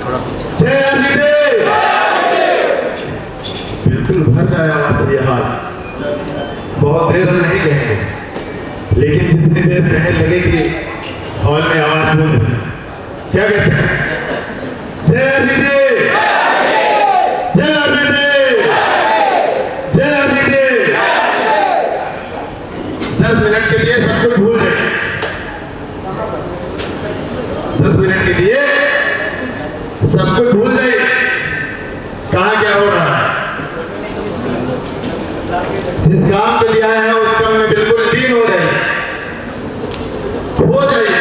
थोड़ा पीछे। बिल्कुल भर जाए आवाज से यह हाल। बहुत देर हम नहीं कहेंगे, लेकिन जितनी देर कहने लगे कि हॉल में आवाज गूंज, क्या कहते हैं? जय विजय, जय विजय, जय विजय। 10 मिनट के लिए सब कुछ भूल जाए। 10 मिनट के लिए सब कुछ भूल जाए। कहाँ क्या हो रहा है? जिस काम के लिए आया है उस काम में बिल्कुल लीन हो जाए, हो जाइए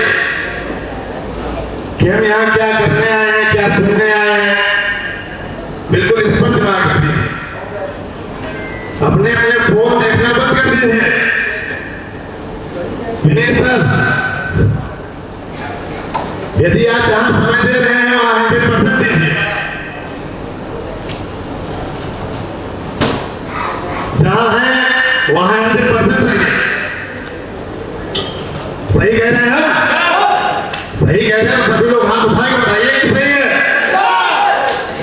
कि हम यहाँ क्या करने आए हैं, क्या सुनने आए हैं। बिल्कुल इस पर दिमाग कर दीजिए। अपने अपने फोन देखना बंद कर दीजिए। विनय सर, यदि आप जहां समय दे रहे हैं वहां 100% दीजिए। जहां है वहां 100% रहिए। सही कह रहे हैं? सही कह रहे हैं। सभी लोग हाथ उठा के बताइए कि सही है।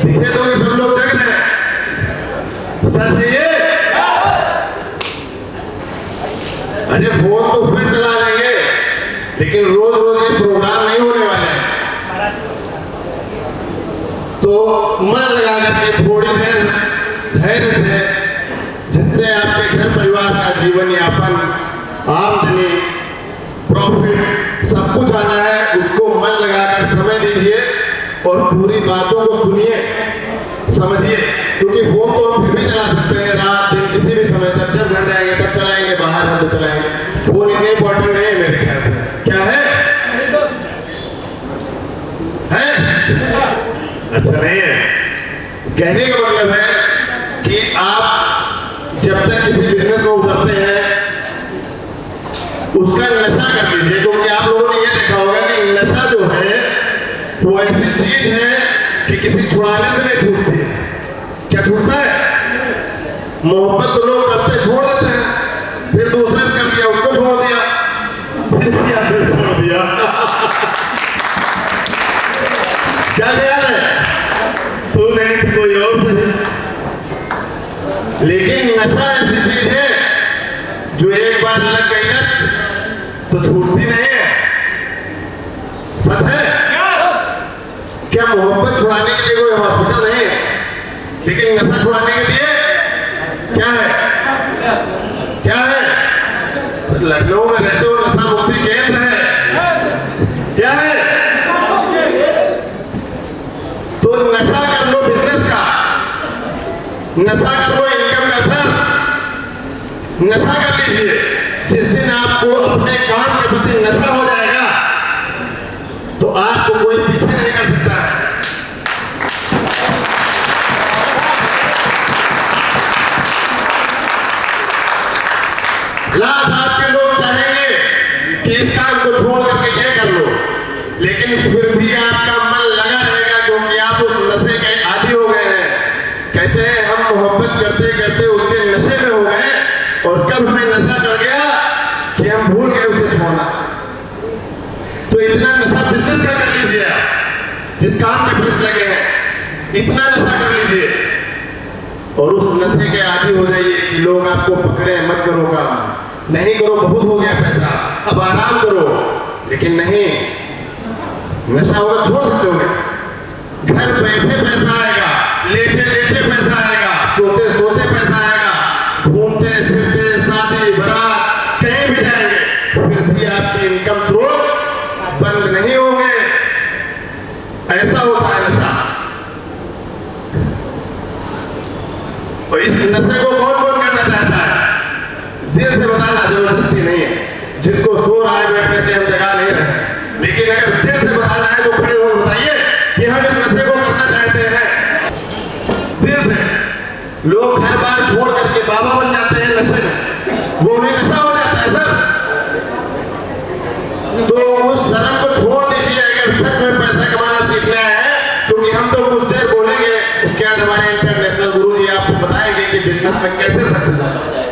दिखे तो कि सब लोग जग रहे हैं। सच है ये? अरे फोन तो फिर चला लेंगे, लेकिन रोज रोज ये प्रोग्राम नहीं होने वाले हैं। तो मन लगा करके थोड़ी देर धैर्य से, जिससे आपके घर परिवार का जीवन यापन, आमदनी, प्रॉफिट सब कुछ आना है, उसको मन लगाकर समय दीजिए और पूरी बातों को सुनिए, समझिए। क्योंकि फोन तो हम फिर भी चला सकते हैं, रात दिन किसी भी समय, जब घर जाएंगे तब चलाएंगे, बाहर हम तो चलाएंगे। फोन इतने इंपॉर्टेंट नहीं है मेरे ख्याल से। क्या है? अच्छा नहीं है। कहने का मतलब है कि आप जब तक किसी बिजनेस में उतरते हैं उसका नशा कर लीजिए। क्योंकि आप लोगों ने ये देखा होगा कि नशा जो है वो ऐसी चीज है कि किसी छुड़ाने से नहीं छूटती है। क्या छूटता है? मोहब्बत तो लोग करते छोड़ देते हैं, फिर दूसरे से कर दिया, उसको छोड़ दिया, फिर छोड़ दिया। क्या ख्याल है? तू नहीं तो कोई और सही। लेकिन नशा ऐसी चीज है जो एक बार लग गई लत तो छूटती नहीं है। सच है? क्या मोहब्बत छुड़ाने के लिए कोई हॉस्पिटल नहीं है, लेकिन नशा छुड़ाने के लिए क्या है? क्या है? लखनऊ में रहते हो, नशा मुक्ति केंद्र है। क्या है? तो नशा कर लो बिजनेस का, नशा कर लो इनकम का। सर नशा कर लीजिए। जिस दिन आपको अपने काम के प्रति नशा हो जाएगा तो आपको कोई पीछे नहीं कर सकता है। लाख आपके लोग चाहेंगे कि इस काम को छोड़ करके ये कर लो, लेकिन फिर भी आपका मन लगा रहेगा क्योंकि आप उस नशे के आदी हो गए हैं। कहते हैं हम मोहब्बत करते करते उसके नशे में हो गए और कब हमें नशा चढ़ गया कि हम भूल गए उसे छोड़ना। तो इतना नशा बिजनेस का कर लीजिए। आप जिस काम के प्रति लगे हैं इतना नशा कर लीजिए और उस नशे के आदी हो जाइए कि लोग आपको पकड़े, मत करो काम, नहीं करो, बहुत हो गया पैसा, अब आराम करो। लेकिन नहीं, नशा होगा छोड़ सकते हो। घर बैठे पैसा आएगा, लेटे लेटे पैसा आएगा, सोते सोते पैसा आएगा, घूमते फिरते शादी बारात कहीं भी जाएंगे फिर भी आपकी इनकम स्रोत बंद नहीं होंगे। ऐसा होता है नशा। और इस नशे को कौन कौन करना चाहता है? दिल से बताना, जबरदस्ती नहीं है। जिसको सो रहा है बैठे थे हम जगा नहीं रहे, लेकिन अगर दिल से बताना है तो खड़े हो बताइए कि हम इस नशे को करना चाहते हैं। दिल से। लोग घर बार छोड़ करके बाबा बन जाते हैं नशे में, वो उन्हें नशा हो जाता है। सर तो उस शर्म को छोड़ दीजिए अगर सच में पैसा कमाना सीखना है। क्योंकि हम तो कुछ देर बोलेंगे, उसके बाद हमारे इंटरनेशनल गुरुजी आपसे बताएंगे कि बिजनेस में कैसे सक्सेस होता है।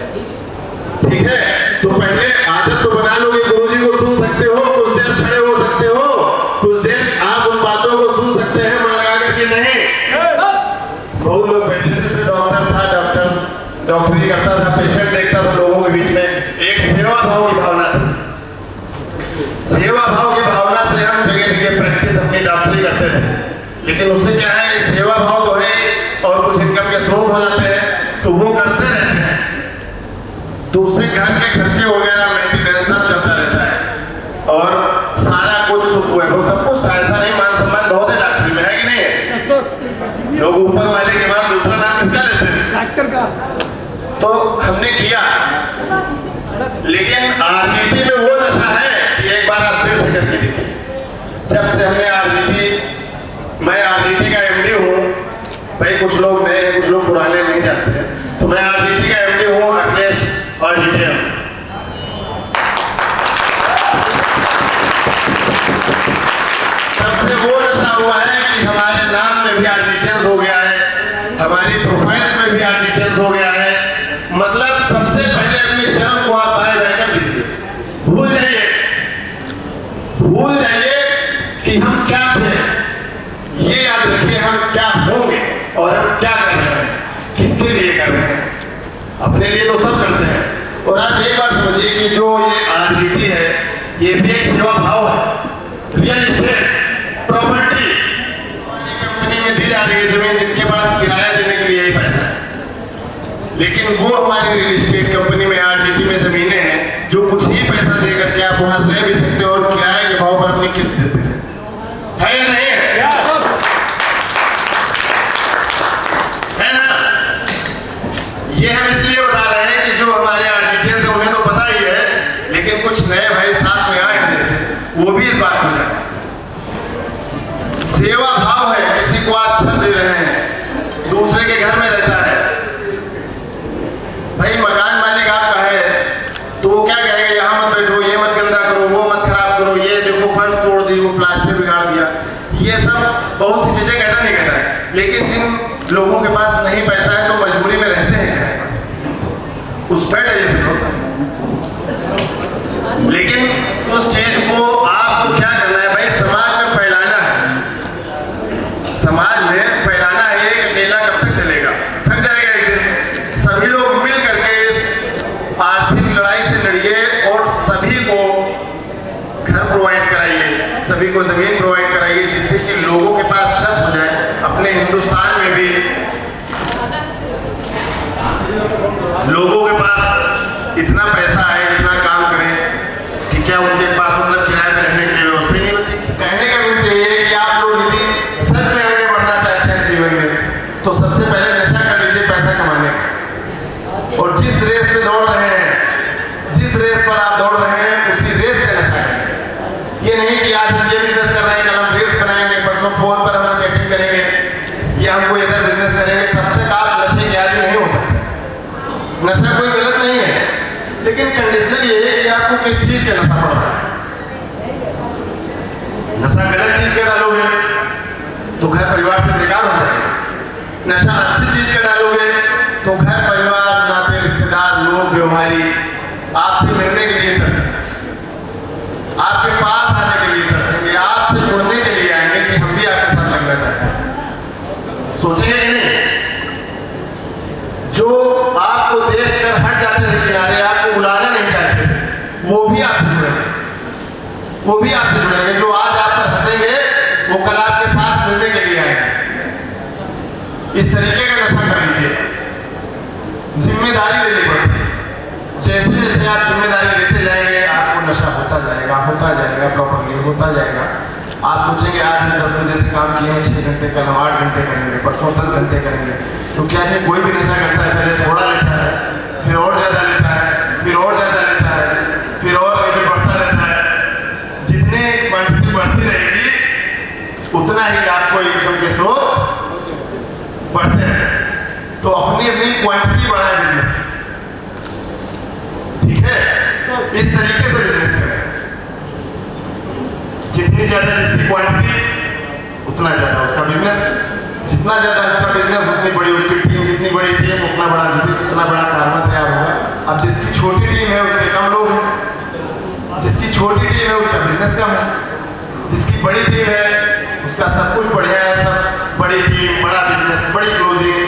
ठीक है? तो पहले आदत तो बना लो कि गुरुजी को सुन सकते हो, कुछ देर खड़े हो सकते हो, कुछ देर आप उन बातों को सुन सकते हैं, मन लगा के डॉक्टरी करता था, पेशेंट देखता था लोगों के बीच में, एक सेवा भाव की भावना थी। सेवा भाव की भावना से हम जगह जगह प्रैक्टिस अपनी डॉक्टरी करते थे। लेकिन उससे क्या है कि सेवा भाव तो है और कुछ इनकम के स्रोत हो जाते हैं तो वो करते रहते हैं, तो उससे घर के खर्चे वगैरह मेंटेनेंस सब चलता रहता है और सारा कुछ वो सब कुछ था। ऐसा नहीं, मान सम्मान बहुत है डॉक्टरी में, है कि नहीं है? लोग ऊपर वाले के बाद दूसरा नाम किसका लेते हैं? डॉक्टर का। तो हमने किया, लेकिन आरजीटी में वो नशा है कि एक बार आप दिल से करके देखिए। जब से हमने आरजीटी, मैं आरजीटी का एमडी हूँ, भाई कुछ लोग नए हैं, कुछ लोग पुराने नहीं जानते हैं, तो मैं आरजीटी का एमडी हूँ, अखिलेश और डिटेल्स। सबसे वो नशा हुआ है कि हमारे नाम में भी आरजीटीएंस हो गया है, हमारी प्रोफाइल्स में भी आरजीटीएंस हो गया है। मतलब सबसे पहले अपनी शर्म को आप बाय बाय कर दीजिए, भूल जाइए कि हम क्या थे, ये याद रखिए हम क्या होंगे और हम क्या कर रहे हैं, किसके लिए कर रहे हैं। अपने लिए तो सब करते हैं। और आप एक बात समझिए कि जो ये आरजीटी है ये भी एक सेवा भाव है। रियल एस्टेट प्रॉपर्टी कंपनी में दी जा रही है जमीन, जिनके पास किराया देने के लिए ही पैसा है, लेकिन वो हमारी रियल एस्टेट कंपनी में आरजीटी में जमीनें हैं जो कुछ ही पैसा देकर के आप वहां रह भी सकते हो और किराए के भाव पर अपनी किस्त देते हैं, है या नहीं है? है ना? ये हम इसलिए बता रहे हैं कि जो हमारे आरजीटीएंस हैं उन्हें तो पता ही है, लेकिन कुछ नए भाई साथ में आए हैं जैसे, वो भी इस बात को जाने। सेवा भाव है, किसी को आप छत दे रहे हैं, दूसरे के घर में रहता है, भाई मकान मालिक आपका है तो वो क्या कहेगा, यहाँ मत बैठो, ये मत गंदा करो, वो मत खराब करो, ये देखो फर्श तोड़ दी, वो प्लास्टर बिगाड़ दिया, ये सब बहुत सी चीजें कहता नहीं कहता है। लेकिन जिन लोगों के पास नहीं पैसा है तो मजबूरी में रहते हैं, उस पर है भरोसा। लेकिन उस चीज को आपको क्या करना है भाई, समाज में फैलाना है, समाज में फैलाना है। एक अकेला कब तक चलेगा, थक जाएगा एक दिन। सभी लोग मिल करके इस आर्थिक लड़ाई से लड़िए और सभी को घर प्रोवाइड कराइए, सभी को जमीन प्रोवाइड कराइए, जिससे कि लोगों के पास छत हो जाए। अपने हिंदुस्तान में भी लोगों के पास इतना पैसा है, इतना काम करें कि क्या उनके पास मतलब किराए पर रहने की व्यवस्था ही नहीं बची। कहने का मीन्स ये है कि आप लोग यदि सच में आगे बढ़ना चाहते हैं जीवन में, तो सबसे पहले नशा कर लीजिए पैसा कमाने का। और जिस रेस पे दौड़ रहे हैं, जिस रेस पर आप दौड़ रहे हैं, उसी रेस का नशा करें। ये नहीं कि आज हम ये बिजनेस कर रहे हैं, कल हम रील्स बनाएंगे, परसों फोन पर हम चैटिंग करेंगे, या हम कोई इधर बिजनेस करेंगे, तब तक आप नशे के आदी नहीं हो सकते। नशा कोई गलत नहीं है, लेकिन कंडीशन ये है कि आपको किस चीज का नशा पड़ रहा है। नशा गलत चीज का डालोगे तो घर परिवार से बेकार हो जाएगा। नशा अच्छी चीज का डालोगे तो घर परिवार, नाते रिश्तेदार, लोग, व्यवहारी आपसे मिलने के लिए तरसेंगे, आपके पास आने के लिए तरसेंगे, आपसे जुड़ने के लिए आएंगे कि हम भी आपके साथ लगना चाहते हैं। सोचेंगे कि नहीं? जो आपको देखकर हट जाते थे किनारे, आपको बुलाना नहीं चाहते थे, वो भी आपसे जुड़ेंगे, वो भी आपसे जुड़ेंगे। जो आज आप पर हंसेंगे वो कल आपके साथ मिलने के लिए आएंगे। इस तरीके का नशा कर लीजिए। जिम्मेदारी लेनी पड़ती है। जैसे जैसे आप जिम्मेदारी लेते जाएंगे आपको नशा होता जाएगा, प्रॉपर्ली होता जाएगा। आप सोचेंगे आज हम 10 बजे से काम किए हैं 6 घंटे, कल हम 8 घंटे करेंगे, परसों 10 घंटे करेंगे। तो क्या है, कोई भी नशा करता है पहले थोड़ा लेता है, फिर और ज़्यादा लेता है, फिर और ज़्यादा लेता है, फिर और लेवल बढ़ता रहता है। जितने क्वांटिटी बढ़ती रहेगी उतना ही आपको इनकम के स्रोत बढ़ते हैं। तो अपनी अपनी क्वांटिटी बढ़ाए बिजनेस, ठीक है? इस तरीके से बिजनेस करें। जितनी ज्यादा जिसकी क्वांटिटी उतना ज्यादा उसका बिजनेस, जितना ज्यादा उसका बिजनेस उतनी बड़ी उसकी टीम, जितनी बड़ी टीम उतना बड़ा बिजनेस, उतना बड़ा कारखाना तैयार होगा। अब जिसकी छोटी टीम है उसके कम लोग हैं, जिसकी छोटी टीम है उसका बिजनेस कम है, जिसकी बड़ी टीम है उसका सब कुछ बढ़िया है, सब बड़ी टीम, बड़ा बिजनेस, बड़ी क्लोजिंग,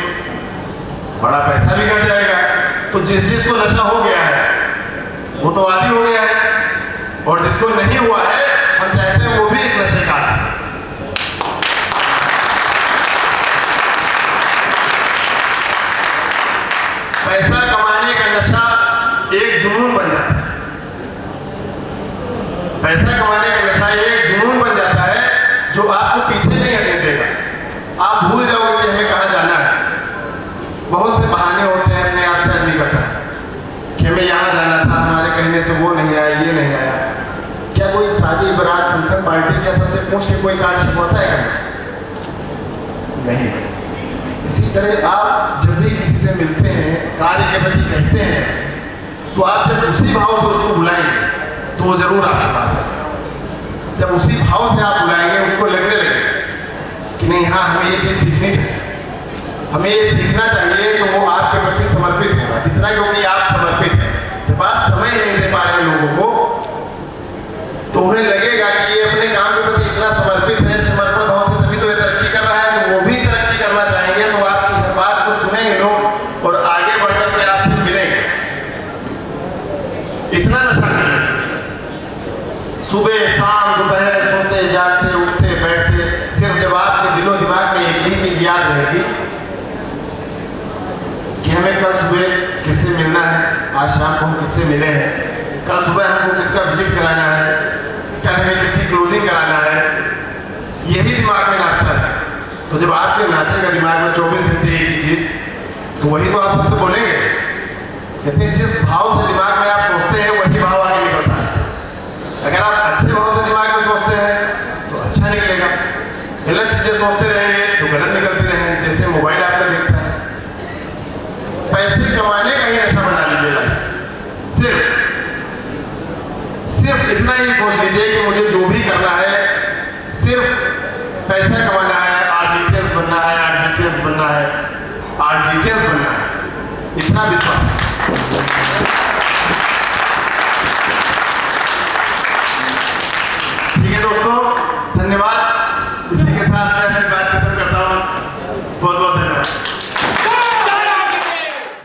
बड़ा पैसा भी घट जाएगा। जिसको नशा हो गया है वो तो आदी हो गया है, और जिसको नहीं हुआ है हम चाहते हैं वो भी इस नशे का आदी। पैसा कमाने का नशा एक जुनून बन जाता है। पैसा कमाने का नशा एक जुनून बन जाता है जो आपको पीछे नहीं हटने देगा। आप भूल जाओगे कि हमें कहाँ जाना है। बहुत से बहाने होते हैं, अपने आप से आदमी करता है कि हमें यहाँ जाना था, हमारे कहने से वो नहीं आया, ये नहीं आया। क्या कोई शादी बारात फंक्शन पार्टी क्या सबसे पूछ के कोई कार्ड छिपवाता है? नहीं। इसी तरह आप जब भी किसी से मिलते हैं, कार्य के प्रति कहते हैं, तो आप जब उसी भाव से उसको बुलाएंगे तो वो जरूर आपके पास है। जब उसी भाव से आप बुलाएंगे, उसको लगने लगे कि नहीं हाँ हमें ये चीज़ सीखनी चाहिए, हमें ये सीखना चाहिए, तो वो आपके प्रति समर्पित होगा जितना, क्योंकि आप समर्पित हैं। जब आप समय नहीं दे पा रहे हैं लोगों को, तो उन्हें लगेगा कि ये अपने काम के प्रति इतना समर्पित है, समर्पण भाव से तभी तो ये तरक्की कर रहा है, तो वो भी तरक्की करना चाहेंगे, तो आपकी हर बात को सुनेंगे लोग और आगे बढ़कर के आपसे मिलेंगे। इतना नशा करना, सुबह शाम दोपहर सोते जागते उठते बैठते, सिर्फ जब आपके दिलो दिमाग में एक ही चीज याद रहेगी कि हमें कल सुबह किससे मिलना है, आज शाम को हम किससे मिले हैं, कल सुबह हमको किसका विजिट कराना है, कल हमें किसकी क्लोजिंग कराना है, यही दिमाग में नाचता है। तो जब आपके नाचेगा दिमाग में 24 घंटे एक ही चीज, तो वही तो आप सबसे बोलेंगे। कहते हैं जिस भाव से दिमाग में आप सोचते हैं वही भाव आगे निकलता है। अगर आप अच्छे भाव से दिमाग में सोचते हैं तो अच्छा निकलेगा, गलत चीजें सोचते रहेंगे तो गलत निकलती रहेंगे। जैसे मोबाइल आपका देखता है, पैसे कमाने का ही नशा बना लीजिएगा। सिर्फ इतना ही सोच लीजिए कि मुझे जो भी करना है सिर्फ पैसा कमाना है, आर्जिटेंस बनना है, आर्जिटेंस बनना है, आर्जिटेंस बनना है, इतना विश्वास है। ठीक है दोस्तों, धन्यवाद। इसी के साथ मैं अपनी बात खत्म करता हूँ। बहुत बहुत धन्यवाद।